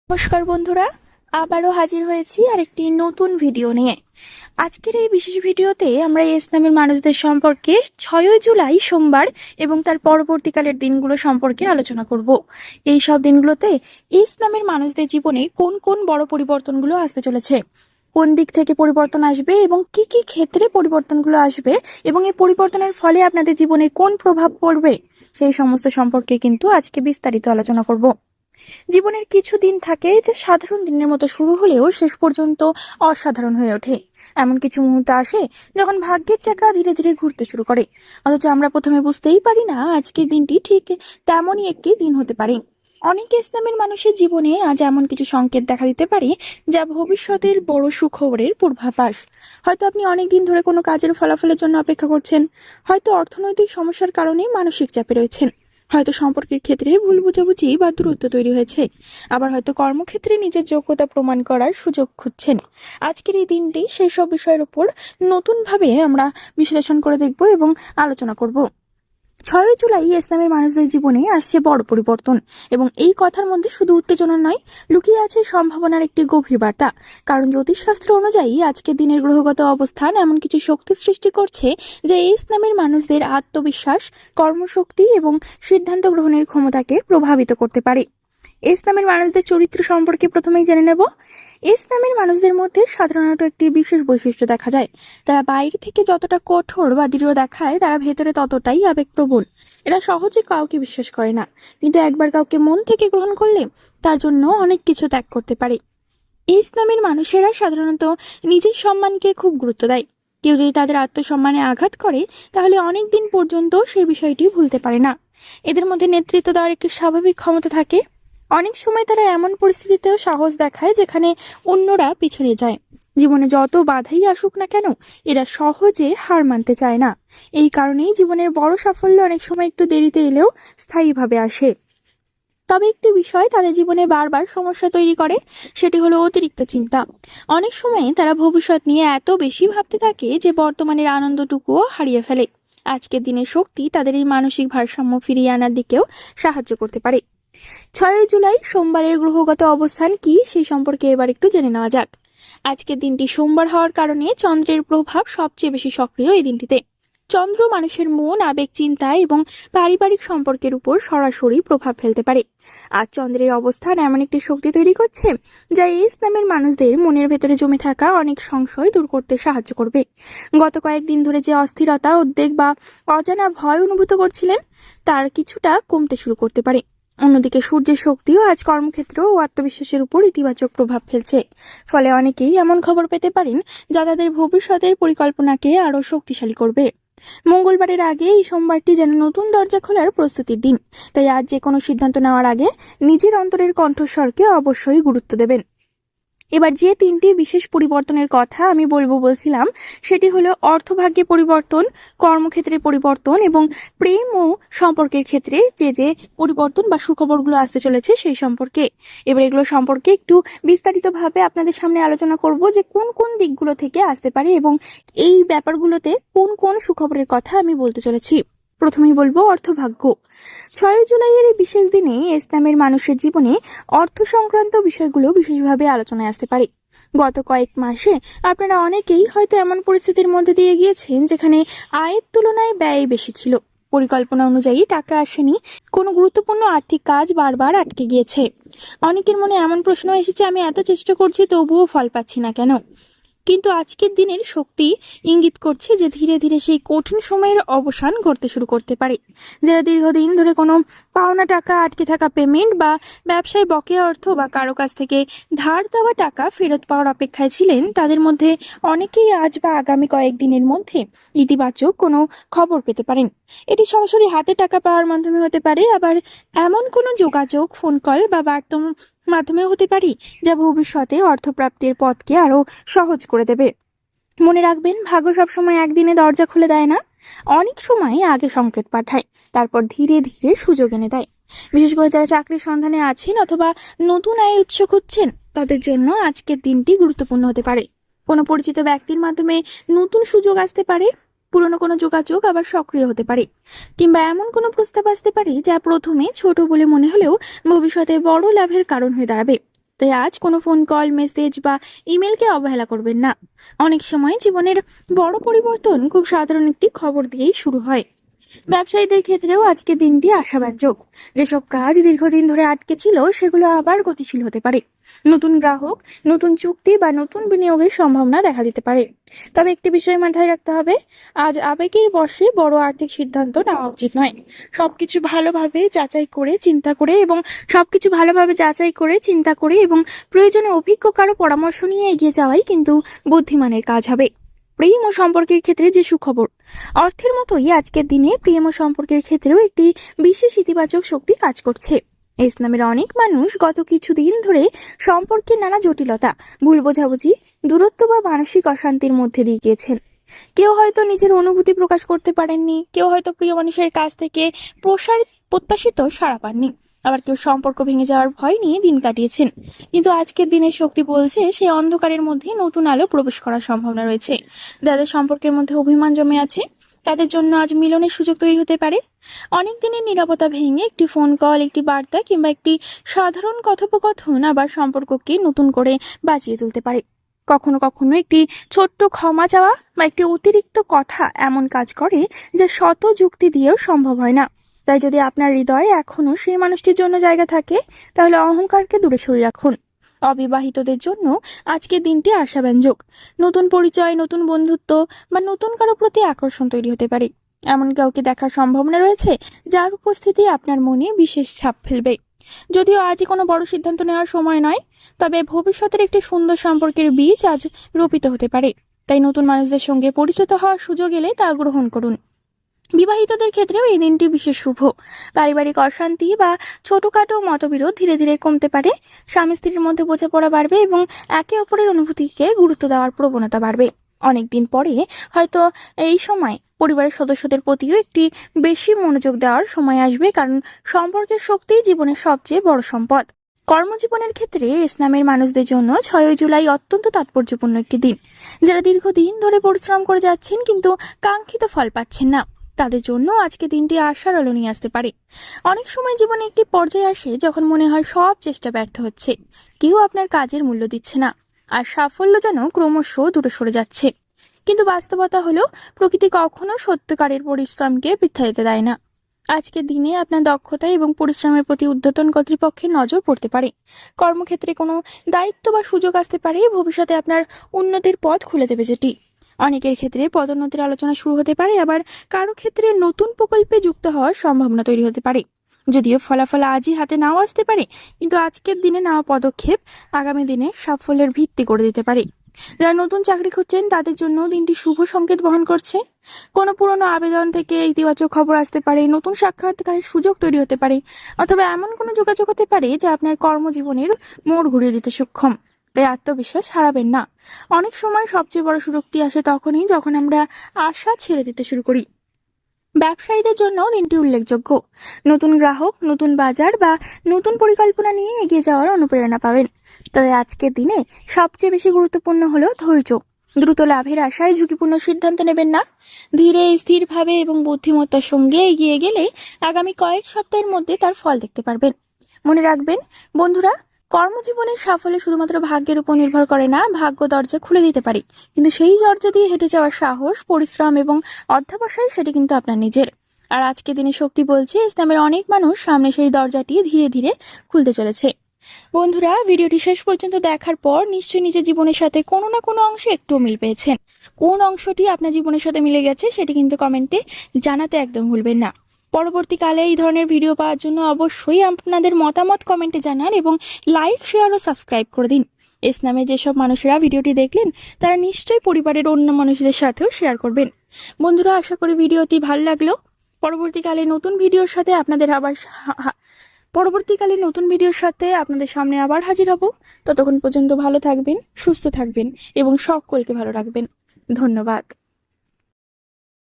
নমস্কার বন্ধুরা, আবারও হাজির হয়েছি আরেকটি নতুন ভিডিও নিয়ে। আজকের এই বিশেষ ভিডিওতে আমরা ইসলামের মানুষদের সম্পর্কে 6ই জুলাই সোমবার এবং তার পরবর্তীকালের দিনগুলো সম্পর্কে আলোচনা করব। এই সব দিনগুলোতে ইসলামের মানুষদের জীবনে কোন কোন বড় পরিবর্তনগুলো আসতে চলেছে, কোন দিক থেকে পরিবর্তন আসবে এবং কি কি ক্ষেত্রে পরিবর্তনগুলো আসবে এবং এই পরিবর্তনের ফলে আপনাদের জীবনে কোন প্রভাব পড়বে, সেই সমস্ত সম্পর্কে কিন্তু আজকে বিস্তারিত আলোচনা করব। জীবনের কিছু দিন থাকে যে সাধারণ দিনের মতো শুরু হলেও শেষ পর্যন্ত অসাধারণ হয়ে ওঠে। এমন কিছু মুহূর্ত আসে যখন ভাগ্যের চাকা ধীরে ধীরে ঘুরতে শুরু করে, অথচ আমরা প্রথমে বুঝতেই পারি না আজকের দিনটি ঠিক তেমনই একটি দিন হতে পারে। অনেক ইসলামের মানুষের জীবনে আজ এমন কিছু সংকেত দেখা দিতে পারে যা ভবিষ্যতের বড় সুখবরের পূর্বাভাস। হয়তো আপনি অনেকদিন ধরে কোনো কাজের ফলাফলের জন্য অপেক্ষা করছেন, হয়তো অর্থনৈতিক সমস্যার কারণে মানসিক চাপে রয়েছেন, হয়তো সম্পর্কের ক্ষেত্রে ভুল বোঝাবুঝি বা দূরত্ব তৈরি হয়েছে, আবার হয়তো কর্মক্ষেত্রে নিজের যোগ্যতা প্রমাণ করার সুযোগ খুঁজছেন। আজকের এই দিনটি সেই সব বিষয়ের উপর নতুনভাবে আমরা বিশ্লেষণ করে দেখব এবং আলোচনা করব। 6ই জুলাই ইসলামের মানুষদের জীবনে আসছে বড় পরিবর্তন, এবং এই কথার মধ্যে শুধু উত্তেজনা নয়, লুকিয়ে আছে সম্ভাবনার একটি গভীর বার্তা। কারণ জ্যোতিষশাস্ত্র অনুযায়ী আজকের দিনের গ্রহগত অবস্থান এমন কিছু শক্তি সৃষ্টি করছে যা ইসলামের মানুষদের আত্মবিশ্বাস, কর্মশক্তি এবং সিদ্ধান্ত গ্রহণের ক্ষমতাকে প্রভাবিত করতে পারে। ইসলামের মানুষদের চরিত্র সম্পর্কে প্রথমেই জেনে নেব। ইসলামের মানুষদের মধ্যে সাধারণত একটি বিশেষ বৈশিষ্ট্য দেখা যায়। তারা বাইরে থেকে যতটা কঠোর বা দৃঢ় দেখায়, তারা ভেতরে ততটাই আবেগপ্রবণ। এরা সহজে কাউকে বিশ্বাস করে না, কিন্তু একবার কাউকে মন থেকে গ্রহণ করলে তার জন্য অনেক কিছু ত্যাগ করতে পারে। ইসলামের মানুষেরা সাধারণত নিজের সম্মানকে খুব গুরুত্ব দেয়। কেউ যদি তাদের আত্মসম্মানে আঘাত করে, তাহলে অনেক দিন পর্যন্ত সেই বিষয়টি ভুলতে পারে না। এদের মধ্যে নেতৃত্ব দেওয়ার একটি স্বাভাবিক ক্ষমতা থাকে। অনেক সময় তারা এমন পরিস্থিতিতেও সাহস দেখায় যেখানে অন্যরা পিছনে যায়। জীবনে যত বাধাই আসুক না কেন, এরা সহজে হার মানতে চায় না। এই কারণেই জীবনের বড় সাফল্য অনেক সময় একটু দেরিতে এলেও স্থায়ীভাবে আসে। তবে একটি বিষয় তাদের জীবনে বারবার সমস্যা তৈরি করে, সেটি হলো অতিরিক্ত চিন্তা। অনেক সময় তারা ভবিষ্যৎ নিয়ে এত বেশি ভাবতে থাকে যে বর্তমানের আনন্দটুকুও হারিয়ে ফেলে। আজকের দিনের শক্তি তাদের এই মানসিক ভারসাম্য ফিরিয়ে আনার দিকেও সাহায্য করতে পারে। 6ই জুলাই সোমবারের গ্রহগত অবস্থান কি, সেই সম্পর্কে এবার একটু জেনে নেওয়া যাক। আজকের দিনটি সোমবার হওয়ার কারণে চন্দ্রের প্রভাব সবচেয়ে বেশি সক্রিয় এই দিনটিতে। চন্দ্র মানুষের মন, আবেগ, চিন্তা এবং পারিবারিক সম্পর্কের উপর সরাসরি প্রভাব ফেলতে পারে। আর চন্দ্রের অবস্থান এমন একটি শক্তি তৈরি করছে যা ইসলামের মানুষদের মনের ভেতরে জমে থাকা অনেক সংশয় দূর করতে সাহায্য করবে। গত কয়েকদিন ধরে যে অস্থিরতা, উদ্বেগ বা অজানা ভয় অনুভূত করছিলেন, তার কিছুটা কমতে শুরু করতে পারে। অন্যদিকে সূর্যের শক্তিও আজ কর্মক্ষেত্র ও আত্মবিশ্বাসের উপর ইতিবাচক প্রভাব ফেলছে। ফলে অনেকেই এমন খবর পেতে পারেন যা তাদের ভবিষ্যতের পরিকল্পনাকে আরো শক্তিশালী করবে। মঙ্গলবারের আগে এই সোমবারটি যেন নতুন দরজা খোলার প্রস্তুতির দিন। তাই আজ যে কোনো সিদ্ধান্ত নেওয়ার আগে নিজের অন্তরের কণ্ঠস্বরকে অবশ্যই গুরুত্ব দেবেন। এবার যে তিনটি বিশেষ পরিবর্তনের কথা আমি বলছিলাম, সেটি হলো অর্থভাগ্যে পরিবর্তন, কর্মক্ষেত্রে পরিবর্তন এবং প্রেম ও সম্পর্কের ক্ষেত্রে যে যে পরিবর্তন বা সুখবরগুলো আসতে চলেছে সেই সম্পর্কে। এবার এগুলো সম্পর্কে একটু বিস্তারিতভাবে আপনাদের সামনে আলোচনা করব যে কোন কোন দিকগুলো থেকে আসতে পারে এবং এই ব্যাপারগুলোতে কোন কোন সুখবরের কথা আমি বলতে চলেছি। প্রথমেই বলবো অর্থভাগ্য। 6ই জুলাইয়ের এই বিশেষ দিনে ইসলামের মানুষের জীবনে অর্থ সংক্রান্ত বিষয়গুলো বিশেষভাবে আলোচনায় আসতে পারে। গত কয়েক মাসে আপনারা অনেকেই হয়তো এমন পরিস্থিতির মধ্যে দিয়ে গিয়েছেন যেখানে আয়ের তুলনায় ব্যয় বেশি ছিল। পরিকল্পনা অনুযায়ী টাকা আসেনি, কোনো গুরুত্বপূর্ণ আর্থিক কাজ বারবার আটকে গিয়েছে। অনেকের মনে এমন প্রশ্ন এসেছে, আমি এত চেষ্টা করছি তবুও ফল পাচ্ছি না কেন? কিন্তু আজকের দিনের শক্তি ইঙ্গিত করছে যে ধীরে ধীরে সেই কঠিন সময়ের অবসান ঘটতে শুরু করতে পারে। যারা দীর্ঘদিন ধরে কোনো পাওনা টাকা, আটকে থাকা পেমেন্ট বা ব্যবসায় বকেয়া অর্থ বা কারো কাছ থেকে ধার দেওয়া টাকা ফেরত পাওয়ার অপেক্ষায় ছিলেন, তাদের মধ্যে অনেকেই আজ বা আগামী কয়েকদিনের মধ্যে ইতিবাচক কোনো খবর পেতে পারেন। এটি সরাসরি হাতে টাকা পাওয়ার মাধ্যমে হতে পারে, আবার এমন কোনো যোগাযোগ, ফোন কল বা বার্তার মাধ্যমেও হতে পারে যা ভবিষ্যতে অর্থপ্রাপ্তির পথকে আরো সহজ করে দেবে। মনে রাখবেন, ভাগ্য সবসময় একদিনে দরজা খুলে দেয় না, অনেক সময় আগে সংকেত পাঠায়, তারপর ধীরে ধীরে সুযোগ এনে দেয়। বিশেষ করে যারা চাকরির সন্ধানে আছেন অথবা নতুন আয়ের উৎস খুঁজছেন, তাদের জন্য আজকের দিনটি গুরুত্বপূর্ণ হতে পারে। কোনো পরিচিত ব্যক্তির মাধ্যমে নতুন সুযোগ আসতে পারে, পুরনো কোনো যোগাযোগ আবার সক্রিয় হতে পারে, কিংবা এমন কোনো প্রস্তাব আসতে পারে যা প্রথমে ছোট বলে মনে হলেও ভবিষ্যতে বড় লাভের কারণ হয়ে দাঁড়াবে। তাই আজ কোনো ফোন কল, মেসেজ বা ইমেলকে অবহেলা করবেন না। অনেক সময় জীবনের বড় পরিবর্তন খুব সাধারণ একটি খবর দিয়েই শুরু হয়। ব্যবসায়ীদের ক্ষেত্রেও আজকে দিনটি আশাব্যঞ্জক। যেসব কাজ দীর্ঘদিন ধরে আটকে ছিল সেগুলো আবার গতিশীল হতে পারে। নতুন গ্রাহক, নতুন চুক্তি বা নতুন বিনিয়োগের সম্ভাবনা দেখা দিতে পারে। তবে একটি বিষয় মাথায় রাখতে হবে, আজ আবেগের বশে বড় আর্থিক সিদ্ধান্ত নেওয়া উচিত নয়। সবকিছু ভালোভাবে যাচাই করে চিন্তা করে এবং প্রয়োজনে অভিজ্ঞ কারো পরামর্শ নিয়ে এগিয়ে যাওয়াই কিন্তু বুদ্ধিমানের কাজ হবে। প্রেম ও সম্পর্কের ক্ষেত্রে যে সুখবর, অর্থের মতোই আজকের দিনে প্রেম ও সম্পর্কের ক্ষেত্রেও একটি বিশেষ ইতিবাচক শক্তি কাজ করছে। ইসলামের অনেক মানুষ গত কিছুদিন ধরে সম্পর্কের নানা জটিলতা, ভুল বোঝাবুঝি, দূরত্ব বা মানসিক অশান্তির মধ্যে দিয়ে গিয়েছেন। কেউ হয়তো নিজের অনুভূতি প্রকাশ করতে পারেননি, কেউ হয়তো প্রিয় মানুষের কাছ থেকে প্রত্যাশিত সাড়া পাননি, আবার কেউ সম্পর্ক ভেঙে যাওয়ার ভয় নিয়ে দিন কাটিয়েছেন। কিন্তু আজকের দিনের শক্তি বলছে সেই অন্ধকারের মধ্যে নতুন আলো প্রবেশ করার সম্ভাবনা রয়েছে। যাদের সম্পর্কের মধ্যে অভিমান জমে আছে তাদের জন্য আজ মিলনের সুযোগ তৈরি হতে পারে। অনেক দিনের নীরবতা ভেঙে একটি ফোন কল, একটি বার্তা কিংবা একটি সাধারণ কথোপকথন আবার সম্পর্ককে নতুন করে বাঁচিয়ে তুলতে পারে। কখনো কখনো একটি ছোট্ট ক্ষমা চাওয়া বা একটি অতিরিক্ত কথা এমন কাজ করে যা শত যুক্তি দিয়েও সম্ভব হয় না। তাই যদি আপনার হৃদয়ে এখনো সেই মানুষটির জন্য জায়গা থাকে তাহলে অহংকারকে দূরে সরিয়ে রাখুন। অবিবাহিতদের জন্য আজকের দিনটি আশাব্যঞ্জক। নতুন পরিচয়, নতুন বন্ধুত্ব বা নতুন কারো প্রতি আকর্ষণ তৈরি হতে পারে। এমন কাউকে দেখার সম্ভাবনা রয়েছে যার উপস্থিতি আপনার মনে বিশেষ ছাপ ফেলবে। যদিও আজই কোনো বড় সিদ্ধান্ত নেওয়ার সময় নয়, তবে ভবিষ্যতের একটি সুন্দর সম্পর্কের বীজ আজ রোপিত হতে পারে। তাই নতুন মানুষদের সঙ্গে পরিচিত হওয়ার সুযোগ এলে তা গ্রহণ করুন। বিবাহিতদের ক্ষেত্রেও এই দিনটি বিশেষ শুভ। পারিবারিক অশান্তি বা ছোটখাটো মতবিরোধ ধীরে ধীরে কমতে পারে। স্বামী স্ত্রীর মধ্যে বোঝাপড়া বাড়বে এবং একে অপরের অনুভূতিকে গুরুত্ব দেওয়ার প্রবণতা বাড়বে। অনেকদিন পরে হয়তো এই সময় পরিবারের সদস্যদের প্রতিও একটি বেশি মনোযোগ দেওয়ার সময় আসবে, কারণ সম্পর্কের শক্তি জীবনের সবচেয়ে বড় সম্পদ। কর্মজীবনের ক্ষেত্রে ইসলামের মানুষদের জন্য 6 জুলাই অত্যন্ত তাৎপর্যপূর্ণ একটি দিন। যারা দীর্ঘদিন ধরে পরিশ্রম করে যাচ্ছেন কিন্তু কাঙ্ক্ষিত ফল পাচ্ছেন না, তাদের জন্য আজকে দিনটি আশার আলো নিয়ে আসতে পারে। অনেক সময় জীবনে একটি পর্যায়ে আসে যখন মনে হয় সব চেষ্টা ব্যর্থ হচ্ছে, কেউ আপনার কাজের মূল্য দিচ্ছে না, আর সাফল্য যেন ক্রমশ দূরে সরে যাচ্ছে। কিন্তু বাস্তবতা হলো প্রকৃতি কখনো সত্যিকারের পরিশ্রমকে বৃথা যেতে দেয় না। আজকের দিনে আপনার দক্ষতা এবং পরিশ্রমের প্রতি ঊর্ধ্বতন কর্তৃপক্ষের নজর পড়তে পারে। কর্মক্ষেত্রে কোনো দায়িত্ব বা সুযোগ আসতে পারে, ভবিষ্যতে আপনার উন্নতির পথ খুলে দেবে যেটি। অনেকের ক্ষেত্রে পদোন্নতির আলোচনা শুরু হতে পারে, আবার কারো ক্ষেত্রে নতুন প্রকল্পে যুক্ত হওয়ার সম্ভাবনা তৈরি হতে পারে। যদিও ফলাফল আজই হাতে নাও আসতে পারে, কিন্তু আজকের দিনে নেওয়া পদক্ষেপ আগামী দিনে সাফল্যের ভিত্তি করে দিতে পারে। যারা নতুন চাকরি খুঁজছেন তাদের জন্য দিনটি শুভ সংকেত বহন করছে। কোনো পুরনো আবেদন থেকে ইতিবাচক খবর আসতে পারে, নতুন সাক্ষাৎকারের সুযোগ তৈরি হতে পারে, অথবা এমন কোনো যোগাযোগ হতে পারে যা আপনার কর্মজীবনের মোড় ঘুরিয়ে দিতে সক্ষম। তাই আত্মবিশ্বাস হারাবেন না। অনেক সময় সবচেয়ে বড় সুযোগটি আসে তখনই যখন আমরা আশা ছেড়ে দিতে শুরু করি। ব্যবসায়ীদের জন্য দিনটি উল্লেখযোগ্য। নতুন গ্রাহক, নতুন বাজার বা নতুন পরিকল্পনা নিয়ে এগিয়ে যাওয়ার অনুপ্রেরণা পাবেন। তবে আজকের দিনে সবচেয়ে বেশি গুরুত্বপূর্ণ হলো ধৈর্য। দ্রুত লাভের আশায় ঝুঁকিপূর্ণ সিদ্ধান্ত নেবেন না। ধীরে স্থিরভাবে এবং বুদ্ধিমত্তার সঙ্গে এগিয়ে গেলে আগামী কয়েক সপ্তাহের মধ্যে তার ফল দেখতে পারবেন। মনে রাখবেন বন্ধুরা, কর্মজীবনের সাফল্য শুধুমাত্র ভাগ্যের উপর নির্ভর করে না। ভাগ্য দরজা খুলে দিতে পারে, কিন্তু সেই দরজা দিয়ে হেঁটে যাওয়ার সাহস, পরিশ্রম এবং অধ্যবসায় সেটি কিন্তু আপনার নিজের। আর আজকে দিনে শক্তি বলছে ইসলামের অনেক মানুষ সামনে সেই দরজাটি ধীরে ধীরে খুলতে চলেছে। বন্ধুরা, ভিডিওটি শেষ পর্যন্ত দেখার পর নিশ্চয়ই নিজের জীবনের সাথে কোনো না কোনো অংশে একটু মিল পেয়েছেন। কোন অংশটি আপনার জীবনের সাথে মিলে গেছে সেটি কিন্তু কমেন্টে জানাতে একদম ভুলবেন না। পরবর্তীকালে এই ধরনের ভিডিও পাওয়ার জন্য অবশ্যই আপনাদের মতামত কমেন্টে জানান এবং লাইক, শেয়ার ও সাবস্ক্রাইব করে দিন। ইসলামের যেসব মানুষেরা ভিডিওটি দেখলেন তারা নিশ্চয়ই পরিবারের অন্য মানুষদের সাথেও শেয়ার করবেন। বন্ধুরা, আশা করি ভিডিওটি ভালো লাগলো। পরবর্তীকালে নতুন ভিডিওর সাথে আপনাদের সামনে আবার হাজির হব। ততক্ষণ পর্যন্ত ভালো থাকবেন, সুস্থ থাকবেন এবং সকলকে ভালো রাখবেন। ধন্যবাদ।